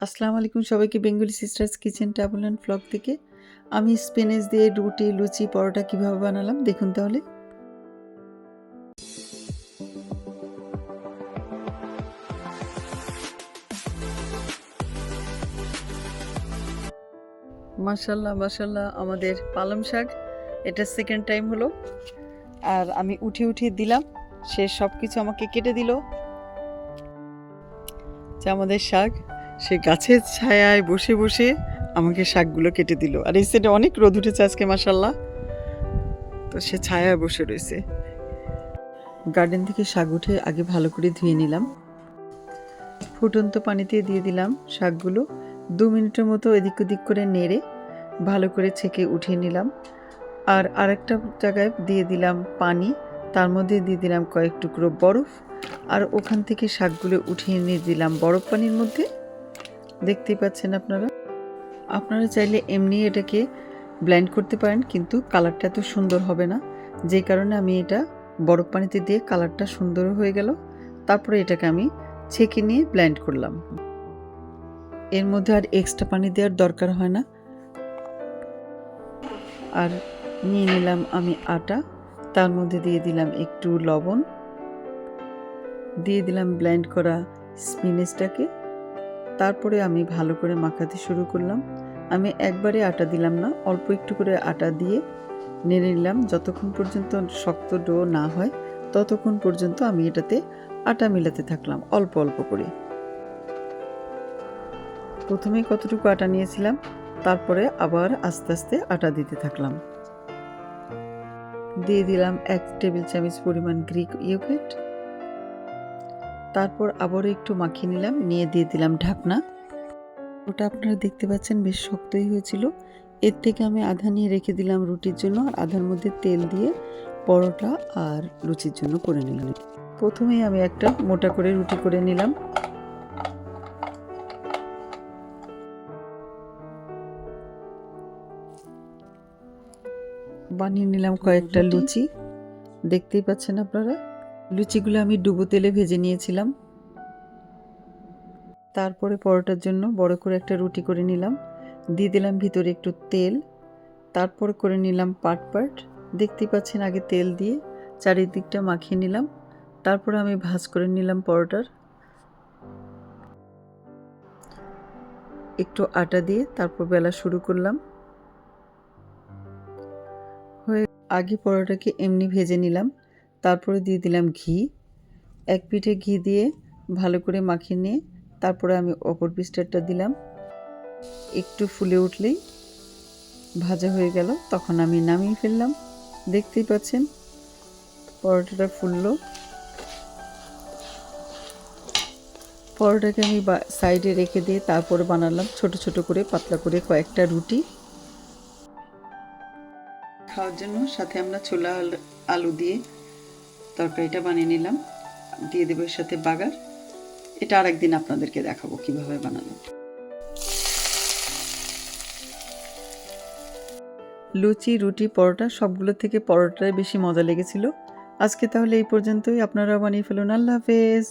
আসসালামু আলাইকুম সবাইকে Bengali sisters kitchen travel and blog থেকে আমি স্পিনাচ দিয়ে রুটি লুচি পরোটা কিভাবে বানালাম দেখুন তাহলে। মাশাল্লাহ মাশাল্লাহ আমাদের পালং শাক এটা সেকেন্ড টাইম হলো, আর আমি উঠিয়ে দিলাম, সে সব কিছু আমাকে কেটে দিল। যে আমাদের শাক সে গাছের ছায়ায় বসে বসে আমাকে শাকগুলো কেটে দিল, আর এই সাইডে অনেক রোদ উঠেছে আজকে মাশাল্লাহ, তো সে ছায়ায় বসে রয়েছে। গার্ডেন থেকে শাক উঠে আগে ভালো করে ধুয়ে নিলাম, ফুটন্ত পানিতে দিয়ে দিলাম শাকগুলো, 2 মিনিটের মতো এদিক ওদিক করে নেড়ে ভালো করে ছেঁকে উঠিয়ে নিলাম। আর আরেকটা জায়গায় দিয়ে দিলাম পানি, তার মধ্যে দিয়ে দিলাম কয়েক টুকরো বরফ, আর ওখান থেকে শাকগুলো উঠিয়ে নিয়ে দিলাম বরফ পানির মধ্যে। দেখতেই পাচ্ছেন আপনারা চাইলে এমনি এটাকে ব্লেন্ড করতে পারেন, কিন্তু কালারটা এত সুন্দর হবে না, যে কারণে আমি এটা বরফ পানিতে দিয়ে কালারটা সুন্দর হয়ে গেল। তারপরে এটাকে আমি ছেঁকে নিয়ে ব্লেন্ড করলাম। এর মধ্যে আর এক্সট্রা পানি দেওয়ার দরকার হয় না। আর নিয়ে নিলাম আমি আটা, তার মধ্যে দিয়ে দিলাম একটু লবণ, দিয়ে দিলাম ব্লেন্ড করা স্পিনাচটাকে। তারপরে আমি ভালো করে মাখাতে শুরু করলাম। আমি একবারে আটা দিলাম না, অল্প একটু করে আটা দিয়ে নেড়ে নিলাম। যতক্ষণ পর্যন্ত শক্ত ডো না হয় ততক্ষণ পর্যন্ত আমি এটাতে আটা মেলাতে থাকলাম অল্প অল্প করে। প্রথমে কতটুকু আটা নিয়েছিলাম, তারপরে আবার আস্তে আস্তে আটা দিতে থাকলাম। দিয়ে দিলাম 1 টেবিল চামচ পরিমাণ গ্রিক ইয়োগার্ট। তারপর আবারও একটু মাখিয়ে নিলাম, নিয়ে দিয়ে দিলাম ঢাকনা। ওটা আপনারা দেখতে পাচ্ছেন বেশ শক্তই হয়েছিল। এর থেকে আমি আধা নিয়ে রেখে দিলাম রুটির জন্য, আর আধার মধ্যে তেল দিয়ে পরোটা আর লুচির জন্য করে নিলাম। প্রথমেই আমি একটা মোটা করে রুটি করে নিলাম। বানিয়ে নিলাম কয়েকটা লুচি, দেখতেই পাচ্ছেন আপনারা। লুচিগুলো আমি ডুবো তেলে ভেজে নিয়েছিলাম। তারপরে পরোটার জন্য বড় করে একটা রুটি করে নিলাম, দিয়ে দিলাম ভিতরে একটু তেল, তারপর করে নিলাম পাট। দেখতেই পাচ্ছেন আগে তেল দিয়ে চারিদিকটা মাখিয়ে নিলাম, তারপরে আমি ভাঁজ করে নিলাম পরোটার। একটু আটা দিয়ে তারপর বেলা শুরু করলাম। আগে পরোটাকে এমনি ভেজে নিলাম, তারপরে দিয়ে দিলাম ঘি। এক পিঠে ঘি দিয়ে ভালো করে মাখিয়ে নিয়ে তারপরে আমি অপর পিঠটা দিলাম। একটু ফুলে উঠলেই ভাজা হয়ে গেল, তখন আমি নামিয়ে ফেললাম। দেখতেই পাচ্ছেন পরোটাটা ফুললো। পরোটাকে আমি সাইডে রেখে দিয়ে তারপরে বানালাম ছোট ছোট করে পাতলা করে কয়েকটা রুটি খাওয়ার জন্য। সাথে আমরা ছোলা আলু দিয়ে তরকারিটা বানিয়ে নিলাম, দিয়ে দেবো এর সাথে বাগার। এটা আরেকদিন আপনাদেরকে দেখাবো কিভাবে বানালাম। লুচি রুটি পরোটা সবগুলো থেকে পরোটায় বেশি মজা লেগেছিল। আজকে তাহলে এই পর্যন্তই, আপনারা বানিয়ে ফেলুন। আল্লাহ হাফেজ।